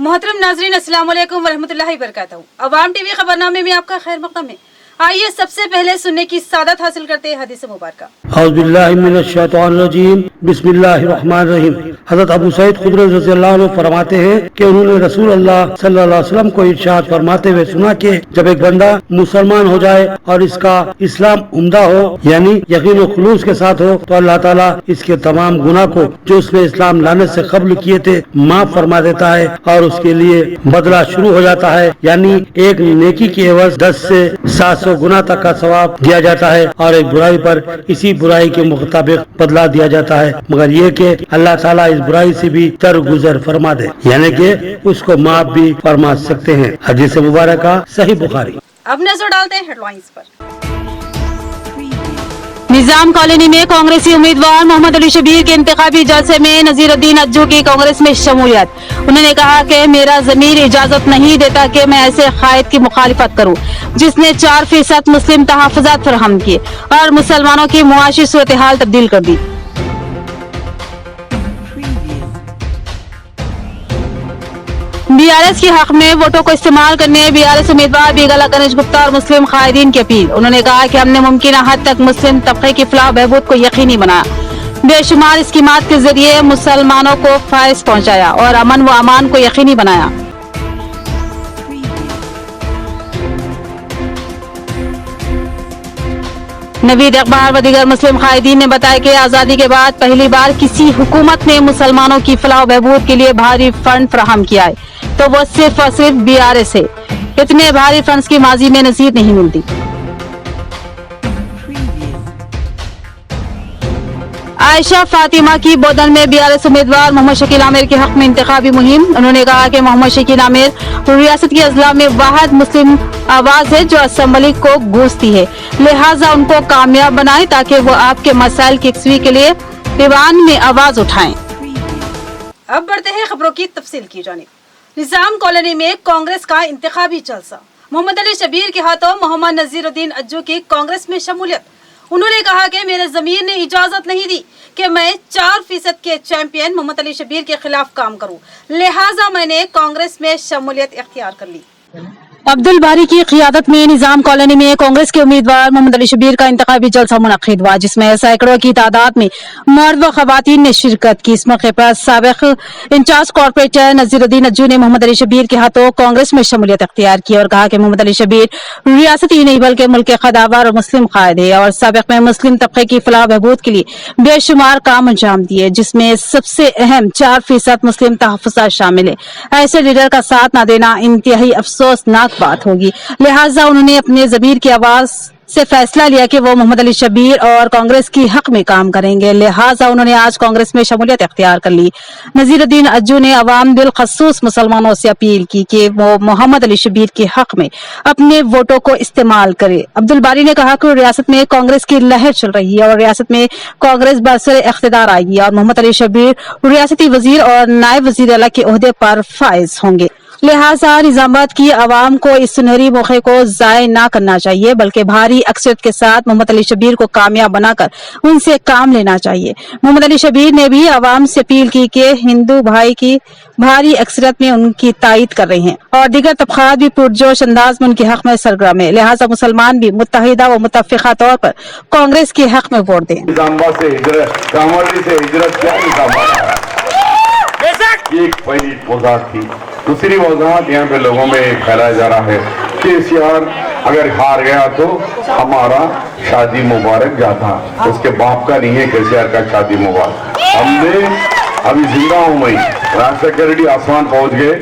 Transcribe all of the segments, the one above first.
मोहतरम नाजरीन, अस्सलाम वालेकुम वरहमतुल्लाहि वबरकातुहू। अवाम टीवी खबरनामे में आपका खैर मक़दम है। आइए सबसे पहले सुनने की सादत हासिल करते हैं हदीस मुबारका। औज़ुबिल्लाहि मिनश्शैतानिर्रजीम, बिस्मिल्लाहिर्रहमानिर्रहीम। हज़रत अबू सईद खुदरी रज़ियल्लाहु अन्हु फरमाते हैं कि उन्होंने रसूल अल्लाह सल्लल्लाहु अलैहि वसल्लम को इरशाद फरमाते हुए सुना कि जब एक बंदा मुसलमान हो जाए और इसका इस्लाम उम्दा हो, यानी यकीन और खुलूस के साथ हो, तो अल्लाह ताला इसके तमाम गुनाह को जो उसने इस्लाम लाने से कब्ल किए थे माफ फरमा देता है और उसके लिए बदला शुरू हो जाता है, यानी एक नेकी की एवज 10 से 700 गुना तक का सवाब दिया जाता है और एक बुराई पर इसी बुराई के मुताबिक बदला दिया जाता है, मगर ये कि अल्लाह ताला इस बुराई से भी दरगुजर फरमा दे, यानी कि उसको माफ भी फरमा सकते हैं। हदीस मुबारक सही बुखारी। अब नजर डालते हैं हेडलाइंस पर। निजाम कॉलोनी में कांग्रेसी उम्मीदवार मोहम्मद अली शबीर के इंतखाबी जलसे में नजीरुद्दीन अज्जू की कांग्रेस में शमूलियत। उन्होंने कहा कि मेरा ज़मीर इजाजत नहीं देता कि मैं ऐसे कायद की मुखालिफत करूं जिसने 4% मुस्लिम तहफ़्फ़ुज़ात फराहम किए और मुसलमानों की मुआशी सूरत हाल तब्दील कर दी। बीआरएस के हक में वोटों को इस्तेमाल करने बीआरएस उम्मीदवार बेगला गणेश गुप्ता और मुस्लिम कायदीन की अपील। उन्होंने कहा कि हमने मुमकिन हद तक मुस्लिम तबके की फलाह बहबूद को यकीनी बनाया, बेशुमार स्कीमात के जरिए मुसलमानों को फायदा पहुंचाया और अमन व अमान को यकीनी बनाया। नवीद इकबाल व दीगर मुस्लिम कायदीन ने बताया कि आज़ादी के बाद पहली बार किसी हुकूमत ने मुसलमानों की फलाह बहबूद के लिए भारी फंड फराहम किया है, तो वो सिर्फ और सिर्फ बीआरएस है। इतने भारी फंड्स की माजी में नसीब नहीं मिलती। आयशा फातिमा की बोधन में बीआरएस उम्मीदवार मोहम्मद शकील आमिर के हक में इंतखाबी मुहिम। उन्होंने कहा कि मोहम्मद शकील आमिर रियासत की अजला में वाहिद मुस्लिम आवाज है जो असम्बली को गूंजती है, लिहाजा उनको कामयाब बनाएं ताकि वो आपके मसाइल की यकसुई के लिए दीवान में आवाज उठाएं। अब बढ़ते हैं खबरों की तफसील की जानिब। निजाम कॉलोनी में कांग्रेस का इंतखाबी जलसा। मोहम्मद अली शबीर के हाथों मोहम्मद नजीरुद्दीन अज्जू की कांग्रेस में शमूलियत। उन्होंने कहा कि मेरे ज़मीर ने इजाजत नहीं दी कि मैं 4% के चैंपियन मोहम्मद अली शबीर के खिलाफ काम करूं, लिहाजा मैंने कांग्रेस में शमूलियत इख्तियार कर ली। अब्दुल बारी की क़ियादत में निजाम कॉलोनी में कांग्रेस के उम्मीदवार मोहम्मद अली शबीर का इंतखाबी जलसा मुनक्किद हुआ, जिसमें सैकड़ों की तादाद में मर्द व ख़वातीन ने शिरकत की। इस मौके पर साबिक़ इंचार्ज कॉर्पोरेटर नजीरुद्दीन अज्जू ने मोहम्मद अली शबीर के हाथों कांग्रेस में शमूलियत इख्तियार की और कहा कि मोहम्मद अली शबीर रियासती नहीं बल्कि मुल्क के खदावर और मुस्लिम कायद है और साबिक़ में मुस्लिम तबके की फलाह बहबूद के लिए बेशुमार काम अंजाम दिए, जिसमें सबसे अहम 4% मुस्लिम तहफ़्फ़ुज़ात शामिल है। ऐसे लीडर का साथ न देना इंतहाई अफसोसनाक बात होगी, लिहाजा उन्होंने अपने ज़मीर की आवाज से फैसला लिया कि वो मोहम्मद अली शबीर और कांग्रेस की हक में काम करेंगे, लिहाजा उन्होंने आज कांग्रेस में शमूलियत इख्तियार कर ली। नजीरुद्दीन अज्जू ने अवाम बिलखसूस मुसलमानों से अपील की कि वो मोहम्मद अली शबीर के हक में अपने वोटों को इस्तेमाल करे। अब्दुल बारी ने कहा कि रियासत में कांग्रेस की लहर चल रही है और रियासत में कांग्रेस बरसर इख्तिदार आएगी और मोहम्मद अली शबीर रियासती वजीर और नायब वजीर आला के ओहदे पर फाइज होंगे, लिहाजा निजामाबाद की आवाम को इस सुनहरी मौके को जाय ना करना चाहिए बल्कि भारी अक्सरियत के साथ मोहम्मद अली शबीर को कामयाब बनाकर उनसे काम लेना चाहिए। मोहम्मद अली शबीर ने भी आवाम से अपील की कि हिंदू भाई की भारी अक्सरियत में उनकी तायद कर रहे हैं और दीगर तबकात भी पुरजोश अंदाज में उनके हक में सरगर्म है, लिहाजा मुसलमान भी मुत्तहिदा व मुत्तफिका तौर पर कांग्रेस के हक में वोट दें। एक पहली वजाहत थी। दूसरी वजाहत यहाँ पे लोगों में फैलाया जा रहा है कि केसीआर अगर हार गया तो हमारा शादी मुबारक जाता, उसके बाप का नहीं है केसीआर का शादी मुबारक। हमने अभी जिंदा हूँ, मैं राज सेक्रेटरी आसमान पहुंच गए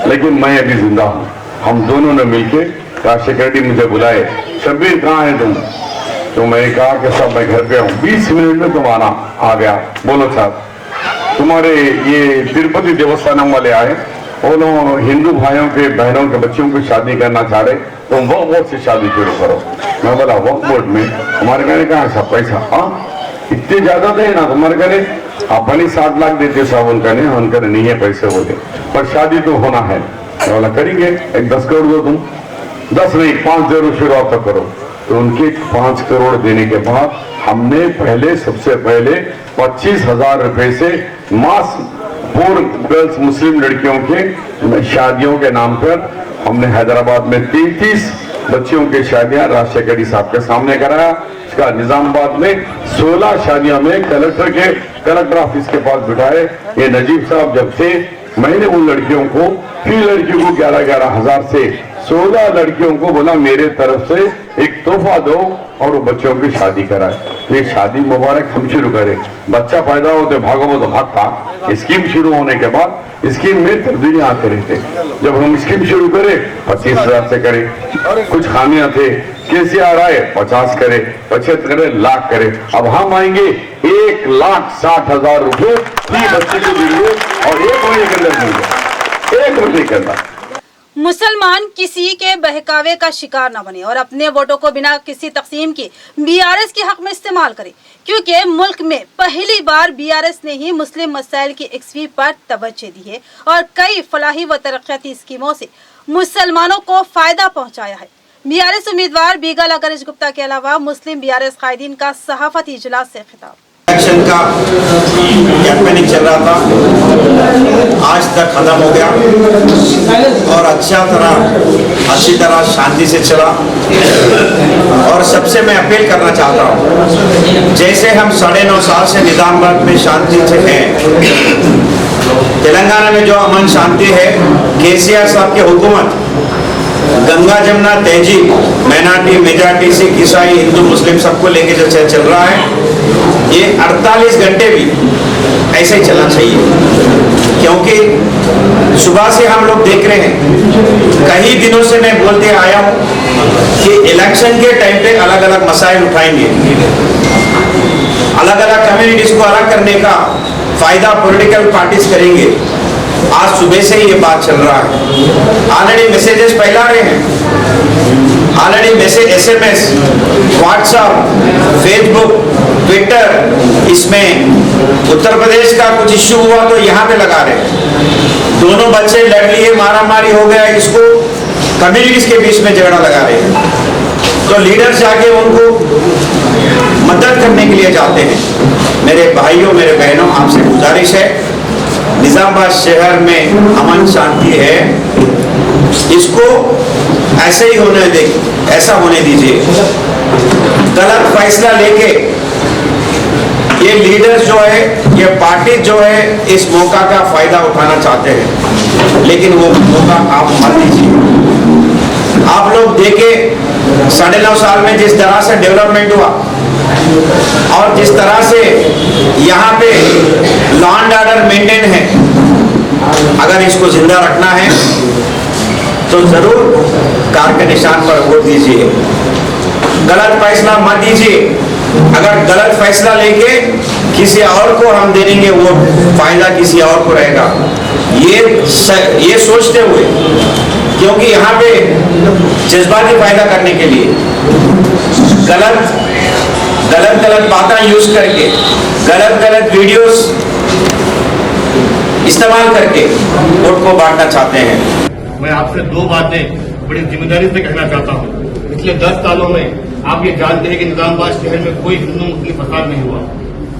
लेकिन मैं अभी जिंदा हूँ। हम दोनों ने मिलके राज सेक्रेटरी मुझे बुलाए, शबीर कहाँ है तुम? तो मैं कहा कि साहब मैं घर पे हूँ। 20 मिनट में तुम आ गया। बोलो साहब, तुम्हारे ये तिरुपति देवस्थानम वाले आए, उन्होंने हिंदू भाइयों के बहनों के बच्चों को शादी करना चाह रहे, तो वक्फ बोर्ड से शादी शुरू करो। मैं बोला वक्फ बोर्ड में? हमारे कहने कहाँ सब पैसा? हाँ इतने ज्यादा थे ना, तुम्हारे कहने अपनी 60 लाख देते साहब, उनका नहीं है पैसे बोले, पर शादी तो होना है। मैं बोला करेंगे, एक 10 करोड़ दो तुम। 10 नहीं 5 जरूर शुरुआत तो करो। तो उनके 5 करोड़ देने के बाद हमने सबसे पहले 25,000 रुपए से मास 4 गर्ल्स मुस्लिम लड़कियों के शादियों के नाम पर हमने हैदराबाद में 33 बच्चियों की शादियां राजशेखर रेड्डी साहब के सामने कराया। इसका निजामाबाद में 16 शादियों में कलेक्टर ऑफिस के पास बिठाए। ये नजीब साहब जब से मैंने उन लड़कियों को, फी लड़कियों को 11-11 हजार से 16 लड़कियों को बोला मेरे तरफ से एक तोहफा दो और वो बच्चों की शादी कराए। ये शादी मुबारक हम शुरू करें। बच्चा पैदा होते भागो वो तो भागता। स्कीम शुरू होने के बाद स्कीम में तब्दीलियां आते रहते। जब हम स्कीम शुरू करें 25,000 से करें, कुछ खामियां थे, केसीआर आए 50 करे, 75 करे, लाख करे। अब हम आएंगे 1,60,000 रुपए की बच्चे के लिए और 1 महीने के अंदर मिल 1 महीने के अंदर। मुसलमान किसी के बहकावे का शिकार न बने और अपने वोटों को बिना किसी तकसीम के बीआरएस के हक में इस्तेमाल करे, क्योंकि मुल्क में पहली बार बीआरएस ने ही मुस्लिम मसाइल की एक स्वीप पर तवज्जो दी है और कई फलाही व तरक्याती स्कीमों से मुसलमानों को फायदा पहुंचाया है। बीआरएस उम्मीदवार बीगल गणेश गुप्ता के अलावा मुस्लिम बीआरएस कायदीन का सहाफती इजलास से खिताब। इलेक्शन का कैंपेनिंग चल रहा था, आज तक खत्म हो गया और अच्छी तरह शांति से चला। और सबसे मैं अपील करना चाहता हूँ, जैसे हम 9.5 साल से निजामाबाद में शांति से हैं, तेलंगाना में जो अमन शांति है, केसीआर साहब की हुकूमत गंगा जमुना तहजीब, माइनॉरिटी मेजॉरिटी सिख ईसाई हिंदू मुस्लिम सबको लेके जो चल रहा है, ये 48 घंटे भी ऐसे ही चलना चाहिए। क्योंकि सुबह से हम लोग देख रहे हैं, कई दिनों से मैं बोलते आया हूँ कि इलेक्शन के टाइम पे अलग अलग मसाइल उठाएंगे, अलग अलग कम्युनिटीज को अलग करने का फायदा पॉलिटिकल पार्टीज करेंगे। आज सुबह से ही ये बात चल रहा है। ऑलरेडी मैसेजेस फैला रहे हैं, already message SMS, WhatsApp, Facebook, Twitter, इसमें उत्तर प्रदेश का कुछ इश्यू हुआ तो यहाँ पे लगा रहे। दोनों बच्चे लड़ लिए, मारा मारी हो गया, इसको कम्युनिटीज के बीच में झगड़ा लगा रहे हैं। तो लीडर जाके उनको मदद करने के लिए जाते हैं। मेरे भाइयों, मेरे बहनों, आपसे गुजारिश है, निजामाबाद शहर में अमन शांति है, इसको ऐसे ही होने दे, ऐसा होने दीजिए। गलत फैसला लेके ये लीडर जो है, ये पार्टी जो है, इस मौका का फायदा उठाना चाहते हैं, लेकिन वो मौका आप मत दीजिए। आप लोग देखे 9.5 साल में जिस तरह से डेवलपमेंट हुआ और जिस तरह से यहाँ पे लॉ एंड ऑर्डर मेंटेन है, अगर इसको जिंदा रखना है तो जरूर कार के निशान पर वोट दीजिए। गलत फैसला मत दीजिए। अगर गलत फैसला लेके किसी और को हम दे देंगे, वो फायदा किसी और को रहेगा, ये सोचते हुए, क्योंकि यहाँ पे जज्बाती फायदा करने के लिए गलत बातें यूज करके, गलत वीडियोस इस्तेमाल करके वोट को बांटना चाहते हैं। मैं आपसे 2 बातें बड़ी जिम्मेदारी से कहना चाहता हूँ। पिछले 10 सालों में आप ये जानते हैं कि निजामाबाद शहर में कोई हिंदू मुस्लिम फसाद नहीं हुआ।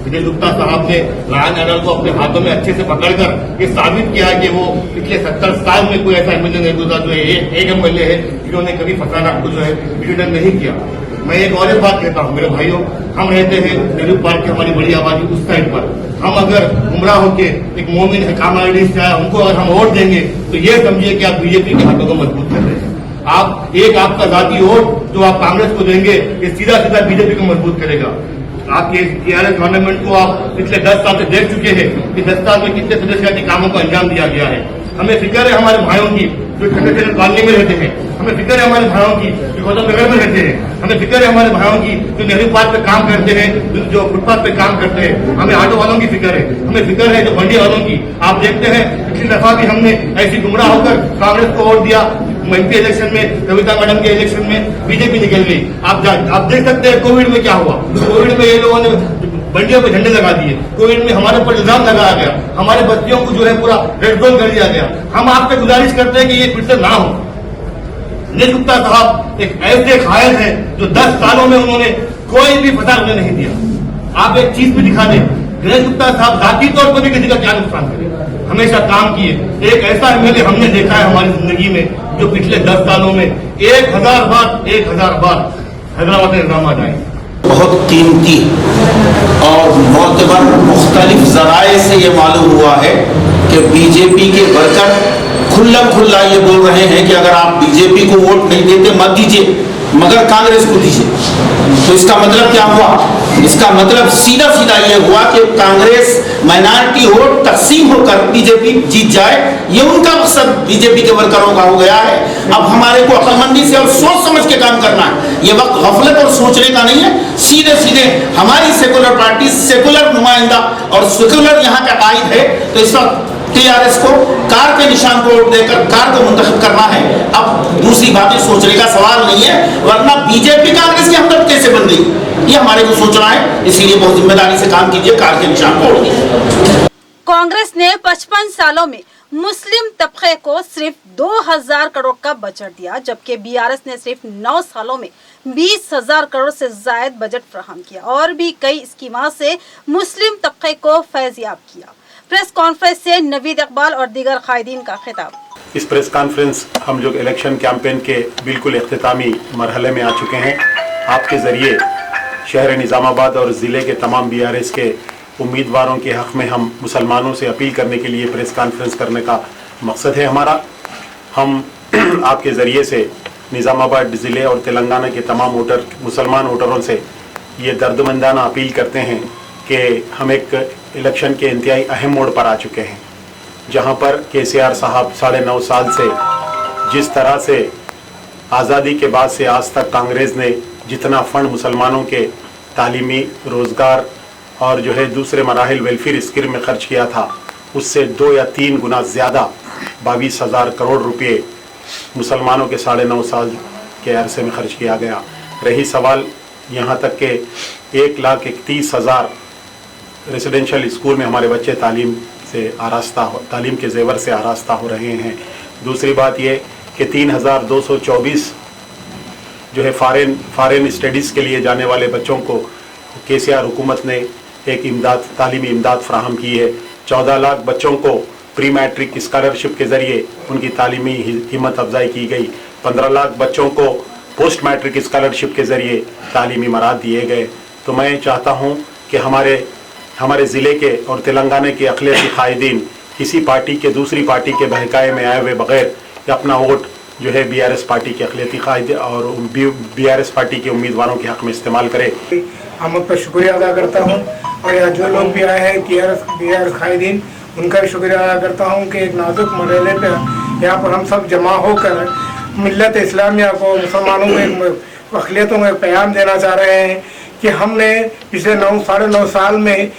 गणेश गुप्ता साहब ने लायन एडल को अपने हाथों में अच्छे से पकड़कर ये साबित किया कि वो पिछले 70 साल में कोई ऐसा एमएलए नहीं गुजरा जो एक एमएलए है जिन्होंने कभी फसाना को जो है विघटन नहीं किया। मैं एक और बात कहता हूँ, मेरे भाइयों, हम रहते हैं नेहरू पार्क की हमारी बड़ी आबादी उस साइड पर। हम अगर गुमराह होके एक मोमिन है कामाडी से आया, उनको अगर हम वोट देंगे तो ये समझिए कि आप बीजेपी के हाथों को मजबूत कर रहे हैं। आपका जाति वोट जो आप कांग्रेस को देंगे, ये सीधा बीजेपी को मजबूत करेगा। आपके टीआरएस गवर्नमेंट को आप पिछले 10 साल से देख चुके हैं कि 10 साल में कितने सदस्यवादी कामों को अंजाम दिया गया है। हमें फिक्र है हमारे भाइयों की जो ठंडे कॉलोनी में रहते हैं, हमें फिक्र है हमारे भाइयों की जो गौतम नगर में रहते हैं, हमें फिक्र है हमारे भाइयों की जो नेहरू पार्क पे काम करते हैं, जो फुटपाथ पे काम करते हैं, हमें ऑटो वालों की फिक्र है, हमें फिक्र है जो मंडी वालों की। आप देखते हैं पिछली दफा भी हमने ऐसी गुमराह होकर कांग्रेस को वोट दिया, एमपी इलेक्शन में, कविता मैडम के इलेक्शन में बीजेपी निकल गई। आप देख सकते हैं कोविड में क्या हुआ। कोविड में ये लोगों ने मंडियों पे झंडे लगा दिए, कोविड में हमारे ऊपर इल्जाम लगाया गया, हमारे बच्चियों को जो है पूरा रेड जोन कर दिया गया। हम आपसे गुजारिश करते हैं कि ये फिर से ना हो। गणेश गुप्ता साहब एक ऐसे कायल हैं जो 10 सालों में उन्होंने कोई भी फसाद नहीं दिया। आप एक चीज भी दिखा दें, गणेश गुप्ता साहब जाती तौर पर भी किसी का क्या नुकसान करें। हमेशा काम किए। एक ऐसा एमएलए हमने देखा है हमारी जिंदगी में जो पिछले 10 सालों में 1000 बार हैदराबाद में निजाम आ जाए। बहुत कीमती और मोतबर मुख्तलिफ ज़राए से ये मालूम हुआ है कि बीजेपी के वर्कर खुल्ला ये बोल रहे हैं कि अगर आप बीजेपी को वोट नहीं देते मत दीजिए, मगर कांग्रेस को दीजिए। तो इसका मतलब क्या हुआ? इसका मतलब सीधा ये हुआ कि कांग्रेस माइनॉरिटी वोट तकसीम होकर बीजेपी जीत जाए, ये उनका मकसद बीजेपी के वर्करों का हो गया है। अब हमारे को अक्लमंदी से और सोच समझ के काम करना है। ये वक्त गफलत और सोचने का नहीं है। सीधे हमारी सेकुलर पार्टी, सेकुलर नुमाइंदा और सेकुलर यहाँ का कायद है, तो इस वक्त टीआरएस को कार के निशान को वोट देकर कार को मुंतखब करना है। अब दूसरी बातें सोचने का सवाल नहीं है, वरना बीजेपी कांग्रेस की हमदर्द कैसे बन गई, ये हमारे को सोचना है। इसीलिए बहुत जिम्मेदारी से काम कीजिए, कार के निशान को वोट दीजिए। कांग्रेस ने 55 सालों में मुस्लिम तबके को सिर्फ 2000 करोड़ का बजट दिया, जबकि बीआरएस ने सिर्फ 9 सालों में 20,000 करोड़ से ज्यादा बजट फराहम किया और भी कई स्कीमों से मुस्लिम तबके को फैज़याब किया। प्रेस कॉन्फ्रेंस से नवीद इकबाल और दीगर कायदीन का खिताब। इस प्रेस कॉन्फ्रेंस हम लोग इलेक्शन कैंपेन के बिल्कुल इख्तितामी मरहले में आ चुके हैं। आपके ज़रिए शहर निज़ामाबाद और ज़िले के तमाम बीआरएस के उम्मीदवारों के हक़ में हम मुसलमानों से अपील करने के लिए प्रेस कॉन्फ्रेंस करने का मकसद है हमारा। हम आपके ज़रिए से निज़ामाबाद ज़िले और तेलंगाना के तमाम मुसलमान वोटरों से ये दर्दमंदाना अपील करते हैं कि हम एक इलेक्शन के इंतहाई अहम मोड़ पर आ चुके हैं, जहां पर केसीआर साहब 9.5 साल से जिस तरह से आज़ादी के बाद से आज तक कांग्रेस ने जितना फ़ंड मुसलमानों के तालीमी, रोज़गार और जो है दूसरे मराहिल वेलफेयर स्कीम में खर्च किया था, उससे 2 या 3 गुना ज़्यादा 22,000 करोड़ रुपए मुसलमानों के 9.5 साल के अरसे में खर्च किया गया। रही सवाल यहाँ तक के 1,31,000 रेसिडेंशियल स्कूल में हमारे बच्चे तालीम के जेवर से आरास्ता हो रहे हैं। दूसरी बात ये कि 3,224 जो है फॉरेन स्टडीज़ के लिए जाने वाले बच्चों को केसीआर हुकूमत ने एक तालीमी इमदाद फराहम की है। 14 लाख बच्चों को प्री मैट्रिक स्कॉलरशिप के ज़रिए उनकी तालीमी हिम्मत अफजाई की गई। 15 लाख बच्चों को पोस्ट मैट्रिक स्कॉलरशिप के ज़रिए तालीमी मराद दिए गए। तो मैं चाहता हूँ कि हमारे ज़िले के और तेलंगाना के अक़लियती कायदीन किसी पार्टी के दूसरी पार्टी के बहकाए में आए हुए बग़ैर अपना वोट जो है बीआरएस पार्टी के अक़लियती कायद और बीआरएस पार्टी के उम्मीदवारों के हक़ में इस्तेमाल करे। हम उन पर शुक्रिया अदा करता हूँ और यहाँ जो लोग भी आए हैं बीआरएस कायदीन, उनका भी शुक्रिया अदा करता हूँ कि एक नाजुक मरहले पर यहाँ पर हम सब जमा होकर मिल्लत इस्लामिया को, मुसलमानों को, अक़लियतों को एक पैगाम देना चाह रहे हैं कि हमने पिछले 9.5 साल में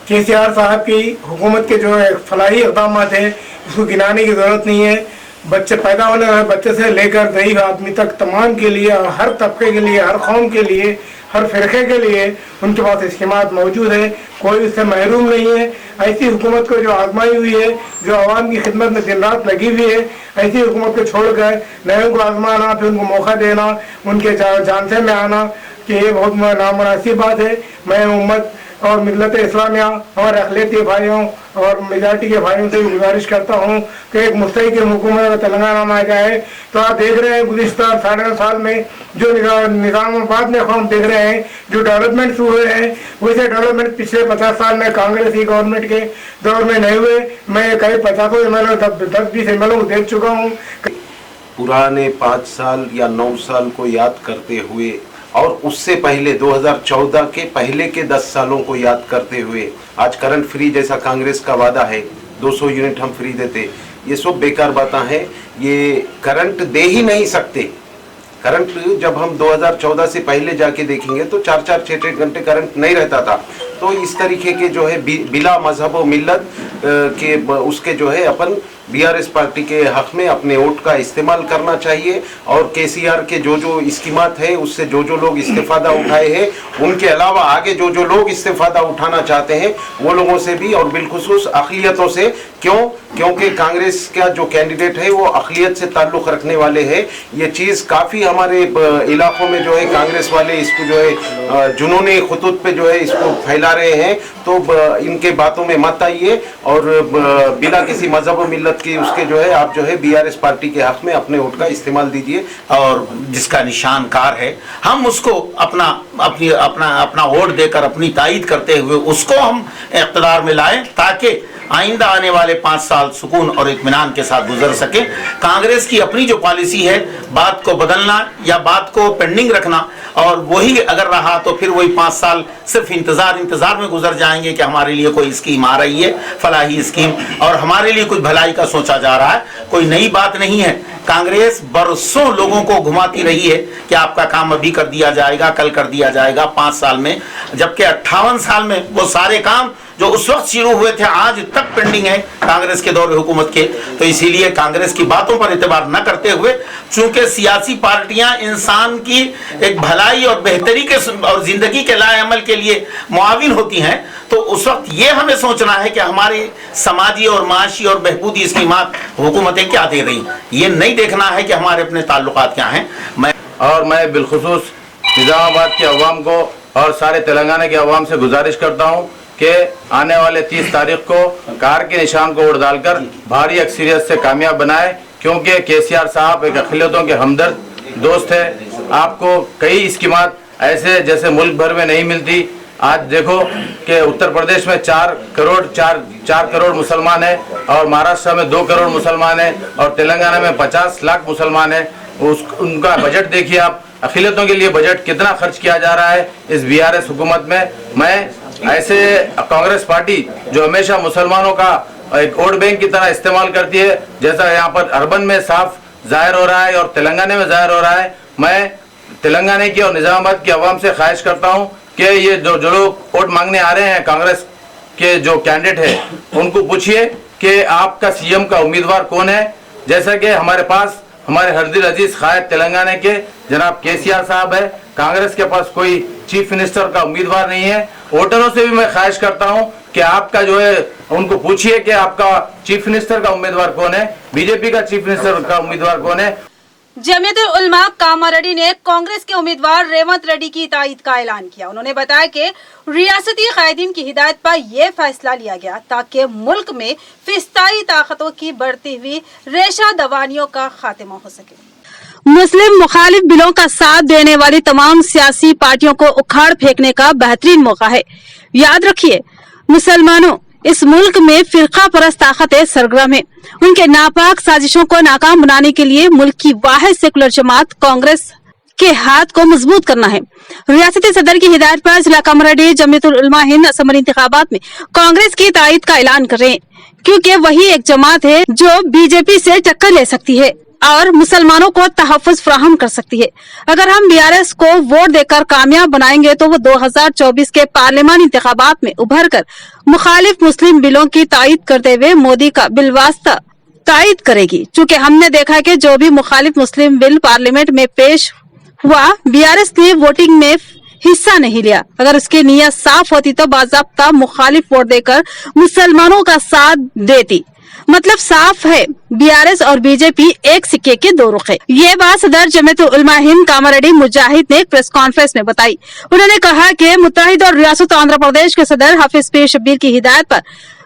केसीआर साहब की हुकूमत के जो है फलाही इक़दाम हैं, उसको गिनाने की ज़रूरत नहीं है। बच्चे पैदा होने वाले बच्चे से लेकर ग़रीब आदमी तक तमाम के लिए, हर तबके के लिए, हर कौम के लिए, हर फ़िरक़े के लिए उनके पास स्कीमात मौजूद है। कोई उससे महरूम नहीं है। ऐसी हुकूमत को जो आजमाई हुई है, जो आवाम की खिदमत में दिन रात लगी हुई है, ऐसी हुकूमत को छोड़कर नयों को आजमाना, फिर उनको मौका देना, उनके जानसे में आना, कि ये बहुत नामुनासिब बात है। मैं उम्मत और मिल्लत इस्लामिया और अक़लियती भाइयों और मेजॉरिटी के भाइयों से गुजारिश करता हूँ कि एक मुस्तक़िल हुकूमत तेलंगाना में आ जाए। तो आप देख रहे हैं गुज़िश्ता 9.5 साल में जो निज़ामाबाद में हम देख रहे हैं जो डेवलपमेंट्स हुए हैं, वैसे डेवलपमेंट पिछले 50 साल में कांग्रेस की गवर्नमेंट के दौर में नहीं हुए। मैं कई 50 MLA 10-20 MLA को देख चुका हूँ। पुराने 5 साल या 9 साल को याद करते हुए और उससे पहले 2014 के पहले के 10 सालों को याद करते हुए आज करंट फ्री जैसा कांग्रेस का वादा है, 200 यूनिट हम फ्री देते, ये सब बेकार बातें हैं। ये करंट दे ही नहीं सकते। करंट जब हम 2014 से पहले जाके देखेंगे तो 4-4, 6-6 घंटे करंट नहीं रहता था। तो इस तरीके के जो है बिला मजहब व मिल्लत के उसके जो है अपन बीआरएस पार्टी के हक में अपने वोट का इस्तेमाल करना चाहिए और केसीआर के जो स्कीमात है उससे जो लोग इस्तेफादा उठाए हैं उनके अलावा आगे जो जो लोग इससे फायदा उठाना चाहते हैं वो लोगों से भी, और बिलखुसूस अक़लियतों से। क्योंकि कांग्रेस का जो कैंडिडेट है वो अक़लियत से ताल्लुक़ रखने वाले हैं। ये चीज़ काफ़ी हमारे इलाकों में जो है कांग्रेस वाले इसको जो है जुनूनी खुतूत पे जो है इसको फैला रहे हैं। तो इनके बातों में मत आइए और बिना किसी मजहब और मिल्लत की उसके जो है आप जो है BRS पार्टी के हक़ में अपने वोट का इस्तेमाल दीजिए, और जिसका निशान कार है हम उसको अपना वोट देकर अपनी तायीद करते हुए उसको हम इक़्तिदार में लाएं, ताकि आइंदा आने वाले 5 साल सुकून और इत्मीनान के साथ गुजर सके। कांग्रेस की अपनी जो पॉलिसी है, बात को बदलना या बात को पेंडिंग रखना, और वही अगर रहा तो फिर वही 5 साल सिर्फ इंतजार में गुजर जाएंगे कि हमारे लिए कोई स्कीम आ रही है, फलाही स्कीम, और हमारे लिए कुछ भलाई का सोचा जा रहा है। कोई नई बात नहीं है। कांग्रेस बरसों लोगों को घुमाती रही है कि आपका काम अभी कर दिया जाएगा, कल कर दिया जाएगा 5 साल में, जबकि 58 साल में वो सारे काम जो उस वक्त शुरू हुए थे आज तक पेंडिंग है कांग्रेस के दौर हुकूमत के। तो इसीलिए कांग्रेस की बातों पर एतबार न करते हुए, चूंकि सियासी पार्टियां इंसान की एक भलाई और बेहतरी के और जिंदगी के लाए अमल के लिए मुआविन होती हैं, तो उस वक्त ये हमें सोचना है कि हमारे समाजी और माशी और बहबूदी स्कीमात हुकूमतें क्या दे रही, ये नहीं देखना है कि हमारे अपने ताल्लुकात क्या हैं। मैं बिलखुसूस निज़ामाबाद के अवाम को और सारे तेलंगाना के अवाम से गुजारिश करता हूँ कि आने वाले 30 तारीख को कार के निशान को वोट डालकर भारी अक्सरियत से कामयाब बनाए, क्योंकि KCR साहब एक अक़लियतों के हमदर्द दोस्त है। आपको कई स्कीमात ऐसे जैसे मुल्क भर में नहीं मिलती। आज देखो कि उत्तर प्रदेश में 4 करोड़ मुसलमान हैं, और महाराष्ट्र में 2 करोड़ मुसलमान हैं, और तेलंगाना में 50 लाख मुसलमान हैं। उनका बजट देखिए आप, अक़लियतों के लिए बजट कितना खर्च किया जा रहा है इस BRS हुकूमत में। मैं ऐसे कांग्रेस पार्टी जो हमेशा मुसलमानों का एक वोट बैंक की तरह इस्तेमाल करती है, जैसा यहाँ पर अर्बन में साफ जाहिर हो रहा है और तेलंगाना में जाहिर हो रहा है, मैं तेलंगाना की और निज़ामाबाद की आवाम से ख्वाहिश करता हूँ कि ये जो लोग वोट मांगने आ रहे हैं कांग्रेस के जो कैंडिडेट है उनको पूछिए कि आपका CM का उम्मीदवार कौन है। जैसा कि हमारे पास हमारे हरदिल अजीज कायद तेलंगाना के जनाब KCR साहब है, कांग्रेस के पास कोई चीफ मिनिस्टर का उम्मीदवार नहीं है। वोटरों से भी मैं ख्वाहिश करता हूं कि आपका जो है उनको पूछिए कि आपका चीफ मिनिस्टर का उम्मीदवार कौन है, BJP का चीफ मिनिस्टर का उम्मीदवार कौन है। जमीयतुल उलमा कामारेड्डी ने कांग्रेस के उम्मीदवार रेवंत रेड्डी की तायीद का ऐलान किया। उन्होंने बताया कि रियासती कायदीन की हिदायत पर यह फैसला लिया गया ताकि मुल्क में फिस्ताई ताकतों की बढ़ती हुई रेशा दवानियों का खात्मा हो सके। मुस्लिम मुखालिफ बिलों का साथ देने वाली तमाम सियासी पार्टियों को उखाड़ फेंकने का बेहतरीन मौका है। याद रखिए मुसलमानों, इस मुल्क में फिरका परस्त ताकतें सरगर्म है। उनके नापाक साजिशों को नाकाम बनाने के लिए मुल्क की वाहिद सेकुलर जमात कांग्रेस के हाथ को मजबूत करना है। रियासती सदर की हिदायत पर जिला कामारेड्डी जमीयतुल उलमा हिंद असम्बली इंतखाबात में कांग्रेस की तायीद का ऐलान कर रहे हैं, क्योंकि वही एक जमात है जो BJP से टक्कर ले सकती है और मुसलमानों को तहफ़्फ़ुज़ फराहम कर सकती है। अगर हम BRS को वोट देकर कामयाब बनाएंगे तो वो 2024 के पार्लियामानी इंतखाबात में उभर कर मुखालिफ मुस्लिम बिलों की तायीद करते हुए मोदी का बिलवास्ता तायीद करेगी। चूँकि हमने देखा कि जो भी मुखालिफ मुस्लिम बिल पार्लियामेंट में पेश हुआ, BRS ने वोटिंग में हिस्सा नहीं लिया। अगर उसकी नीयत साफ होती तो बाज़ाब्ता मुखालिफ वोट देकर मुसलमानों का साथ देती। मतलब साफ है, BRS और BJP एक सिक्के के दो रुख है। ये बात सदर जमीयतुल उलमा हिंद कामारेड्डी मुजाहिद ने प्रेस कॉन्फ्रेंस में बताई। उन्होंने कहा कि मुत्तहिदा और रियासत आंध्र प्रदेश के सदर हाफिज पीर शब्बीर की हिदायत पर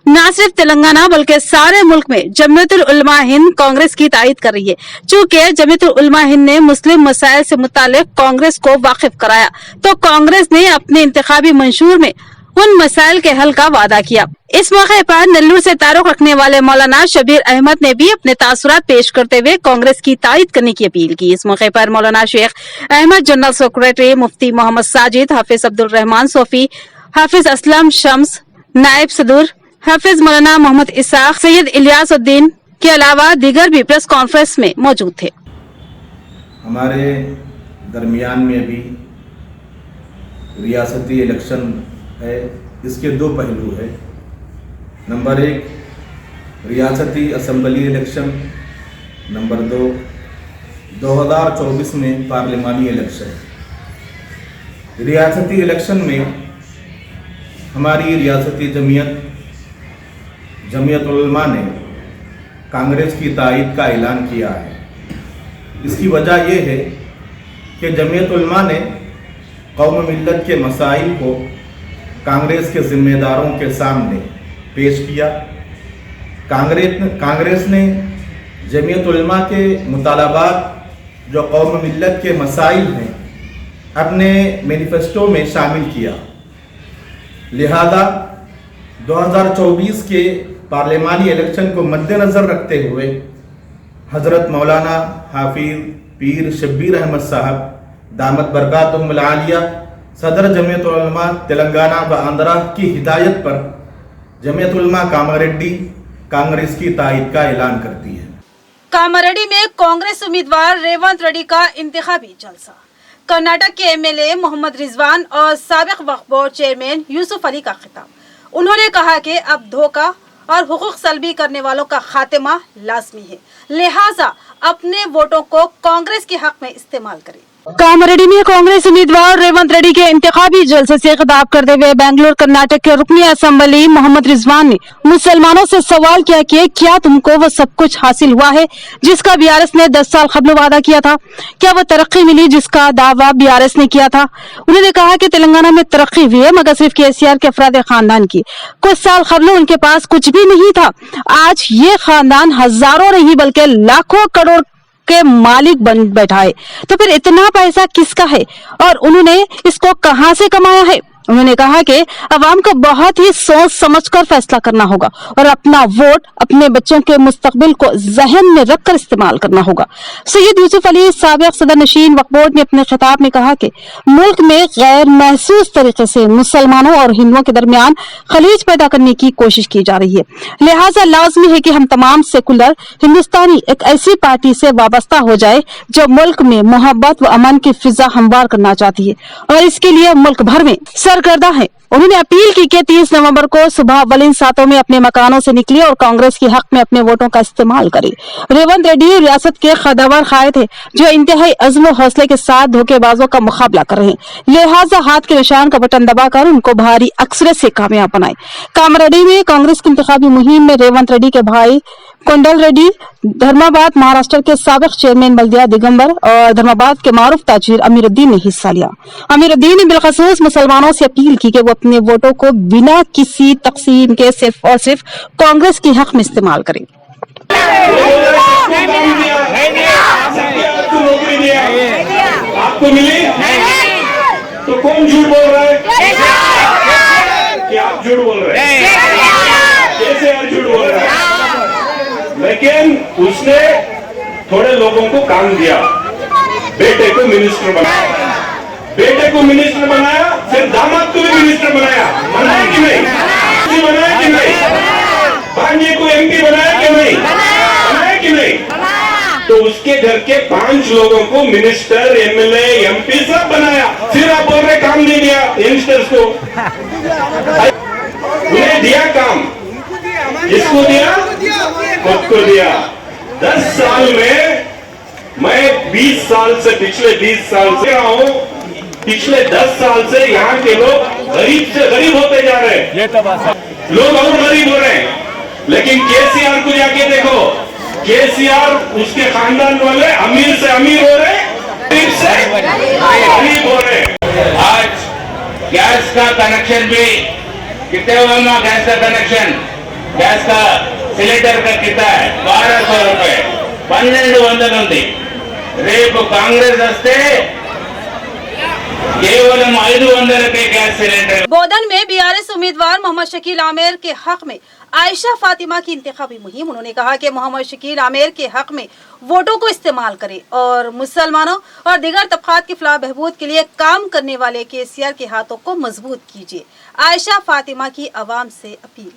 न सिर्फ तेलंगाना बल्कि सारे मुल्क में जमीयतुल उलमा हिंद कांग्रेस की तायीद कर रही है। चूँकि जमीयतुल उलमा हिंद ने मुस्लिम मसाइल से मुतालिक कांग्रेस को वाकिफ कराया, तो कांग्रेस ने अपने इंतखाबी मंशूर में उन मसाइल के हल का वादा किया। इस मौके पर नेल्लूर से ताल्लुक रखने वाले मौलाना शबीर अहमद ने भी अपने तासुरात पेश करते हुए कांग्रेस की तायीद करने की अपील की। इस मौके पर मौलाना शेख अहमद, जनरल सेक्रेटरी मुफ्ती मोहम्मद साजिद, हाफिज अब्दुल रहमान सोफी, हाफिज असलम शम्स, नायब सदर हाफिज मौलाना मोहम्मद इसाक, सैयद इलियास उद्दीन के अलावा दीगर भी प्रेस कॉन्फ्रेंस में मौजूद थे। हमारे दरमियान में अभी रियासती इलेक्शन है, इसके दो पहलू है। नंबर 1 रियासती असम्बली इलेक्शन, नंबर 2 2024 में पार्लिमानी इलेक्शन। रियासती इलेक्शन में हमारी रियासती जमीयत उलमा ने कांग्रेस की तायद का ऐलान किया है। इसकी वजह यह है कि जमीयत उलमा ने कौम मिल्लत के मसाइल को कांग्रेस के ज़िम्मेदारों के सामने पेश किया। कांग्रेस ने जमीयत उलमा के मुतालबात जो कौम मिल्लत के मसाइल हैं अपने मैनिफेस्टो में शामिल किया। लिहाजा 2024 के पार्लिमानी इलेक्शन को मद्देनज़र रखते हुए हज़रत मौलाना हाफिज़ पीर शब्बीर अहमद साहब दामत बरकातुहुमुल आलिया सदर जमीयत उलमा तेलंगाना व आंध्रा की हिदायत पर जमीयत उलमा कामारेड्डी कांग्रेस की तायद का ऐलान करती है। कामारेड्डी में कांग्रेस उम्मीदवार रेवंत रेड्डी का इंतखाबी जलसा। कर्नाटक के एमएलए मोहम्मद रिजवान और साबिक वक्फ बोर्ड चेयरमैन यूसुफ अली का खिताब। उन्होंने कहा कि अब धोखा और हुकूक सल्बी करने वालों का खात्मा लाजमी है, लिहाजा अपने वोटों को कांग्रेस के हक में इस्तेमाल करें। कामारेड्डी में कांग्रेस उम्मीदवार रेवंत रेड्डी के इंतखाबी जलसे से खिताब करते हुए बेंगलुरु कर्नाटक के रुकनी असेंबली मोहम्मद रिजवान ने मुसलमानों से सवाल किया कि क्या तुमको वो सब कुछ हासिल हुआ है जिसका बीआरएस ने 10 साल कबल वादा किया था? क्या वो तरक्की मिली जिसका दावा बीआरएस ने किया था? उन्होंने कहा कि तेलंगाना में तरक्की हुई है मगर सिर्फ केसीआर के अफराद खानदान की। कुछ साल कबल उनके पास कुछ भी नहीं था। आज ये खानदान हजारों नहीं बल्कि लाखों करोड़ के मालिक बन बैठा है। तो फिर इतना पैसा किसका है और उन्होंने इसको कहां से कमाया है? उन्होंने कहा कि अवाम को बहुत ही सोच समझकर फैसला करना होगा और अपना वोट अपने बच्चों के मुस्तकबिल को जहन में रखकर इस्तेमाल करना होगा। सैयद यूसुफ अली साबिक सदर नशीन वक्फ बोर्ड ने अपने खिताब में कहा कि मुल्क में गैर महसूस तरीके से मुसलमानों और हिंदुओं के दरमियान खलीज पैदा करने की कोशिश की जा रही है। लिहाजा लाजमी है कि हम तमाम सेकुलर हिंदुस्तानी एक ऐसी पार्टी से वाबस्ता हो जाए जो मुल्क में मोहब्बत व अमन की फिजा हमवार करना चाहती है और इसके लिए मुल्क भर में सरगर्दा है। उन्होंने अपील की कि 30 नवंबर को सुबह अव्वलिन सातों में अपने मकानों से निकले और कांग्रेस के हक में अपने वोटों का इस्तेमाल करें। रेवंत रेड्डी रियासत के खदावर कायद है जो इंतहाई अज़्म व हौसले के साथ धोखेबाजों का मुकाबला कर रहे हैं। लिहाजा हाथ के निशान का बटन दबाकर उनको भारी अक्सरियत से कामयाब बनाए। कामारेड्डी में कांग्रेस की इंतखाबी मुहिम में रेवंत रेड्डी के भाई कोंडल रेड्डी, धर्माबाद महाराष्ट्र के साबिक चेयरमैन बल्दिया दिगंबर और धर्माबाद के मारूफ ताजिर अमीरुद्दीन ने हिस्सा लिया। अमीरुद्दीन ने बिलखसूस मुसलमानों से अपील की कि वो अपने वोटों को बिना किसी तकसीम के सिर्फ और सिर्फ कांग्रेस के हक में इस्तेमाल करें। आपको मिली तो कौन झूठ बोल रहा है कि आप झूठ बोल रहे हैं? कैसे आप झूठ बोल रहे हैं? लेकिन उसने थोड़े लोगों को काम दिया, बेटे को मिनिस्टर बनाया, फिर दामाद को भी मिनिस्टर बनाया। बनाया कि नहीं? बनाया कि नहीं? भांजे को एमपी बनाया कि नहीं? बनाया कि नहीं? तो उसके घर के 5 लोगों को मिनिस्टर, एमएलए, एमपी सब बनाया। फिर आप बोल रहे काम नहीं दिया यंगस्टर्स को। उन्हें दिया काम, किसको दिया? खुद को दिया। 10 साल में मैं 20 साल से पिछले 20 साल से रहा हूं। पिछले 10 साल से यहाँ के लोग गरीब से गरीब होते जा रहे हैं। लोग और गरीब हो रहे हैं। लेकिन केसीआर को जाके देखो, केसीआर उसके खानदान वाले अमीर से अमीर हो रहे, गरीब से गरीब हो रहे। आज गैस का कनेक्शन भी कितने होगा? गैस का कनेक्शन, गैस का सिलेंडर का कितना है? 1200 रुपए, 1200 ఉంది। రేపు కాంగ్రెస్ వస్తే కేవలం 500 गैस सिलेंडर। बोधन में बीआरएस उम्मीदवार मोहम्मद शकील आमिर के हक में आयशा फातिमा की इंतखाबी मुहिम। उन्होंने कहा कि मोहम्मद शकील आमिर के हक में वोटों को इस्तेमाल करें और मुसलमानों और दीगर तबकात की फलाह बहबूद के लिए काम करने वाले केसीआर के हाथों को मजबूत कीजिए। आयशा फातिमा की आवाम से अपील।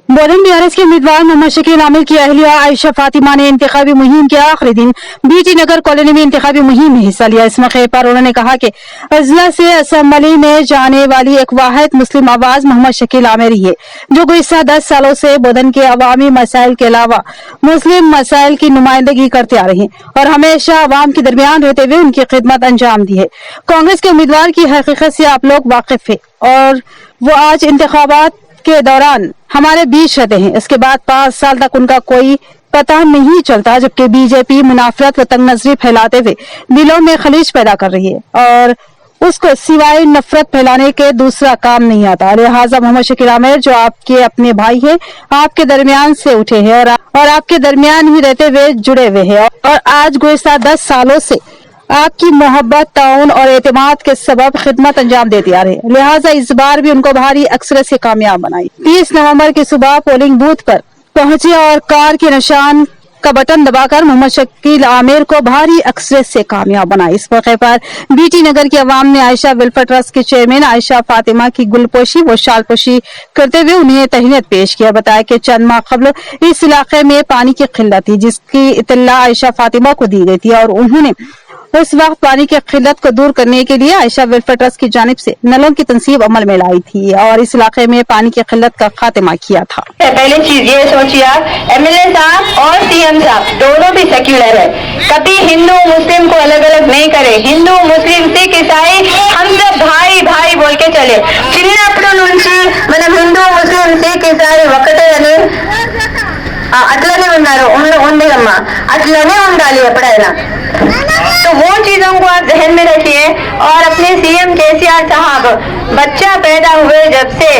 बोधन बीआरएस के उम्मीदवार मोहम्मद शकील आमिर की अहलिया आयशा फातिमा ने इंतखाबी मुहिम के आखिरी दिन बीटी नगर कॉलोनी में इंतखाबी मुहिम में हिस्सा लिया। इस मौके पर उन्होंने कहा कि अजला से असम्बली में जाने वाली एक वाहिद मुस्लिम आवाज मोहम्मद शकील आमिर ही है, जो गुज़िश्ता 10 सालों से बोधन के अवामी मसाइल के अलावा मुस्लिम मसाइल की नुमाइंदगी करते आ रहे हैं और हमेशा अवाम के दरमियान रहते हुए उनकी खिदमत अंजाम दी है। कांग्रेस के उम्मीदवार की हकीकत से आप लोग वाकिफ है और वो आज इंतखाबात के दौरान हमारे बीच रहते हैं। इसके बाद 5 साल तक उनका कोई पता नहीं चलता, जबकि बीजेपी मुनाफरत व तंग नजरी फैलाते हुए दिलों में खलीज पैदा कर रही है और उसको सिवाय नफरत फैलाने के दूसरा काम नहीं आता। लिहाजा मोहम्मद शकील आमिर, जो आपके अपने भाई हैं, आपके दरमियान से उठे हैं और आपके दरमियान ही रहते हुए जुड़े हुए हैं और आज गुज़िश्ता 10 सालों से आपकी मोहब्बत, ताउन और एतमाद के सबब खिदमत अंजाम देते आ रहे। लिहाजा इस बार भी उनको भारी अक्सरत से कामयाब बनाई। 30 नवंबर की सुबह पोलिंग बूथ पर पहुंचे और कार के निशान का बटन दबाकर मोहम्मद शकील आमिर को भारी अक्सरत से कामयाब बनाई। इस मौके पर बीटी नगर के अवाम ने आयशा वेलफेयर ट्रस्ट के चेयरमैन आयशा फातिमा की गुलपोशी व शालपोशी करते हुए उन्हें तहनीत पेश किया। बताया कि चंद माह कबल इस इलाके में पानी की किल्लत थी, जिसकी इत्तला आयशा फातिमा को दी गई थी और उन्होंने उस वक्त पानी की किल्लत को दूर करने के लिए आयशा वेलफेयर ट्रस्ट की जानिब से नलों की तंसीब अमल में लाई थी और इस इलाके में पानी की किल्लत का खात्मा किया था। पहले चीज ये सोचिए, एमएलए साहब और सीएम साहब दोनों भी सेक्युलर है, कभी हिंदू मुस्लिम को अलग अलग नहीं करे। हिंदू मुस्लिम सिख ईसाई हम सब भाई भाई बोल के चले। చిన్నప్పుడు నుంచి మనం హిందూ ముస్లిం సిక్ ఇసాయి ఒకటే అని అట్లనే ఉన్నారు, ఉందిగమ్మా, అట్లనే ఉండాలి ఎప్పుడైనా। तो वो चीजों को आप ध्यान में रखिए और अपने सीएम केसीआर साहब बच्चा पैदा हुए जब से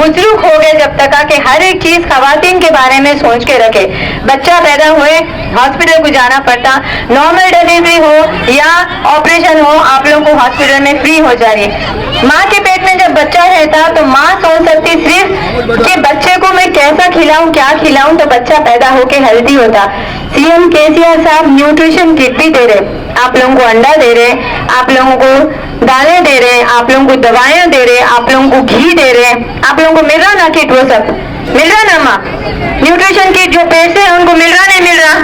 बुजुर्ग हो गए जब तक कि हर एक चीज खवातीन के बारे में सोच के रखे। बच्चा पैदा हुए हॉस्पिटल को जाना पड़ता, नॉर्मल डिलीवरी हो या ऑपरेशन हो, आप लोगों को हॉस्पिटल में फ्री हो जा रही है। माँ के पेट में जब बच्चा रहता तो माँ सोच सकती सिर्फ कि बच्चे को मैं कैसा खिलाऊं, क्या खिलाऊं तो बच्चा पैदा होके हेल्दी होता। सीएम केसीआर साहब न्यूट्रिशन किट भी दे रहे, आप लोगों को अंडा दे रहे, आप लोगों को दालें दे रहे, आप लोगों को दवाइयाँ दे रहे, आप लोगों को घी दे रहे, आप लोगों को मिल रहा ना किट, वो सब मिल रहा ना माँ? न्यूट्रिशन किट जो पैसे हैं उनको मिल रहा नहीं मिल रहा?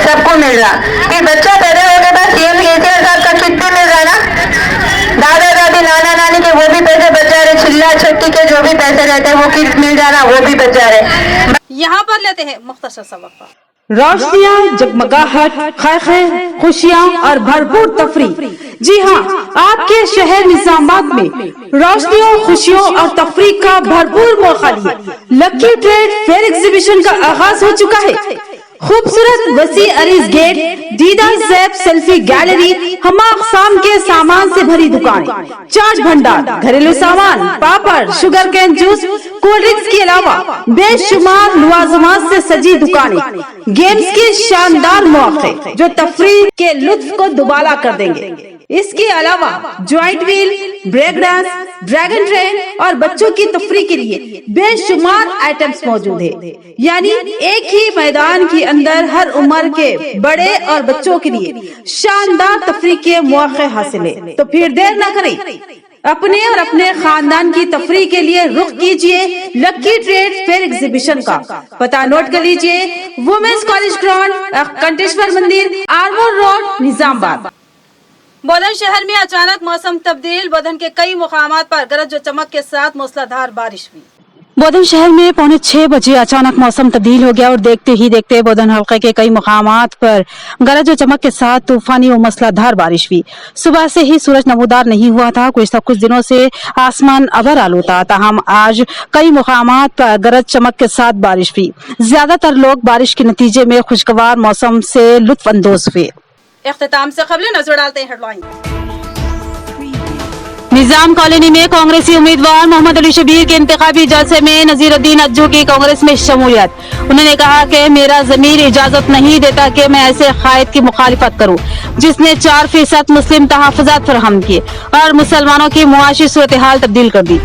सबको मिल रहा। फिर बच्चा पैदा होने के बाद सीएम केसीआर साहब का किट भी मिल रहा ना, दादा दादी नाना नानी के वो भी पैसे बच जा रहे, चिल्ला छट्टी के जो भी पैसे रहते हैं वो किट मिल जा रहा, वो भी बच जा रहे। यहाँ पर लेते हैं मुख्तसर सा वक्फा। रोशनियाँ, जगमगाहट, खैर, खुशियाँ और भरपूर तफरी। जी हाँ, आपके शहर निजामाबाद में रोशनियों, खुशियों और तफरी का भरपूर मौका लिए लकी ट्रेड फेयर एग्जीबिशन का आगाज हो चुका है। खूबसूरत वसी अरीज गेट, दीदार ज़ेब सेल्फी गैलरी, हमा अक़साम के सामान से भरी दुकानें, चाट भंडार, घरेलू सामान, papad, sugar cane juice, cold drinks के अलावा बेशुमार लवाजमात से सजी दुकानें, गेम्स के शानदार मौके जो तफरीह के लुत्फ को दुबाला कर देंगे। इसके अलावा giant wheel, break dance, dragon train और बच्चों की तफरीह के लिए बेशुमार आइटम्स मौजूद है। यानी एक ही मैदान के अंदर हर उम्र के बड़े और बच्चों के लिए शानदार तफरीह के मौके हासिल है। तो फिर देर न करें, अपने और अपने खानदान की तफरीह के लिए रुख कीजिए लकी ट्रेड फेयर एग्जीबिशन का। पता नोट कर लीजिए, वुमेन्स कॉलेज ग्राउंड, कंटेश्वर मंदिर, आर्मोर रोड, निजामाबाद। बोधन शहर में अचानक मौसम तब्दील, बोधन के कई मुकामात पर गरज व चमक के साथ मूसलाधार बारिश हुई। बोधन शहर में पौने 6 बजे अचानक मौसम तब्दील हो गया और देखते ही देखते बोधन हल्के के कई मुकामात पर गरज व चमक के साथ तूफानी व मूसलाधार बारिश हुई। सुबह से ही सूरज नमूदार नहीं हुआ था, कुछ दिनों से आसमान अबर आलू था, ताहम आज कई मुकामात पर गरज चमक के साथ बारिश हुई। ज्यादातर लोग बारिश के नतीजे में खुशगवार मौसम से लुत्फ अंदोज हुए। इख्तिताम से खबरें नजर डालते हैं हेडलाइन। निजाम कॉलोनी में कांग्रेसी उम्मीदवार मोहम्मद अली शबीर के इंतखाबी जलसे में नजीरुद्दीन अज्जू की कांग्रेस में शमूलियत। उन्होंने कहा कि मेरा ज़मीर इजाजत नहीं देता कि मैं ऐसे कायद की मुखालिफत करूं जिसने 4% मुस्लिम तहफ़्फ़ुज़ात फराहम किए और मुसलमानों की मुआशी सूरत हाल तब्दील कर दी।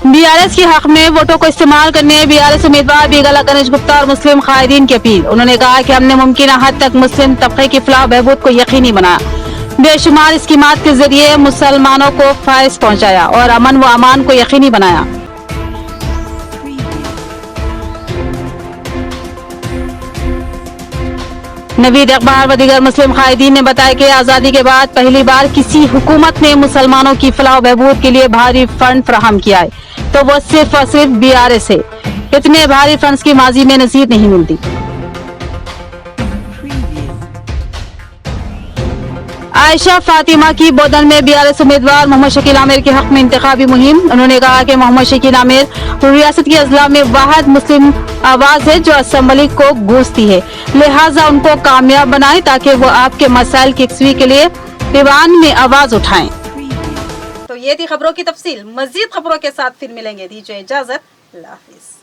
बीआरएस के हक में वोटों को इस्तेमाल करने बीआरएस उम्मीदवार बीगला गणेश गुप्ता और मुस्लिम कायदीन की अपील। उन्होंने कहा कि हमने मुमकिन हद तक मुस्लिम तबके की फलाह बहबूद को यकीनी बनाया। बेशुमार स्कीमात के जरिए मुसलमानों को फायदा पहुंचाया और अमन व अमान को यकीनी बनाया। नवीद अखबार व दीगर मुस्लिम कायदीन ने बताया कि आज़ादी के बाद पहली बार किसी हुकूमत ने मुसलमानों की फलाह बहबूद के लिए भारी फंड फराहम किया है तो वो सिर्फ और सिर्फ BRS है। इतने भारी फंड्स की माजी में नजीर नहीं मिलती। आयशा फातिमा की बोधन में BRS उम्मीदवार मोहम्मद शकील आमिर के हक में इंतखाबी मुहिम। उन्होंने कहा कि मोहम्मद शकील आमिर रियासत के अजला में वाहिद मुस्लिम आवाज है जो असम्बली को गूंजती है, लिहाजा उनको कामयाब बनाएं ताकि वो आपके मसाइल की यकसुई के लिए दीवान में आवाज उठाएं। तो ये थी खबरों की तफसील। मजीद खबरों के साथ फिर मिलेंगे। दीजिए इजाजत। अल्लाह हाफिज।